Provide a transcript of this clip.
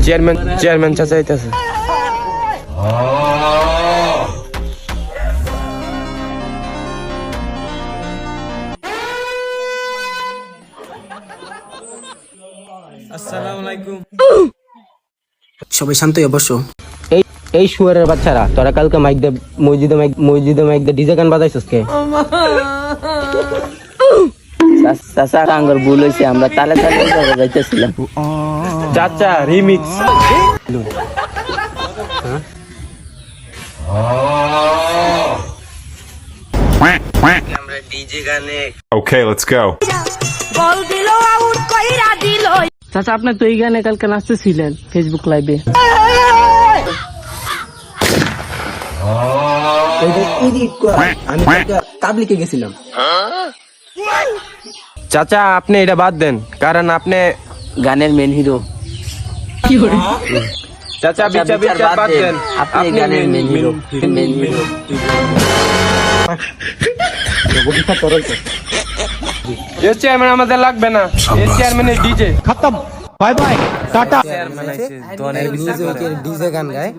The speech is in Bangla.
চেয়ারম্যান চাচা আইতাছে। আসসালামু আলাইকুম। সবাই শান্ত অবশ্য। এই শুয়ারের বাচ্চারা, তোরা কালকে মসজিদে মাইক দে ডিজে গান বাজাইছিস কে? চাচা আঙ্গুর ভুল হয়েছে, আমরা তালে তালে যাইতেছিলাম। চাচা রিমিক্স। আমরা ডিজে গানে। Okay, let's go. চাচা আপনি তো এই গানে কালকে নাচতেছিলেন ফেসবুক লাইভে। আমি তাবলিকে গেছিলাম। চাচা আপনি এটা বাদ দেন, কারণ আপনি গানের মেন হিরো। চাচা বিচার বাদ দেন, আপনি গানের মেন হিরো। এই চেয়ারম্যান আমাদের লাগবে না, এই চেয়ারম্যানের ডিজে খতম, বাই বাই, টাটা। চেয়ারম্যান আইছে, ডিজে গান গায়।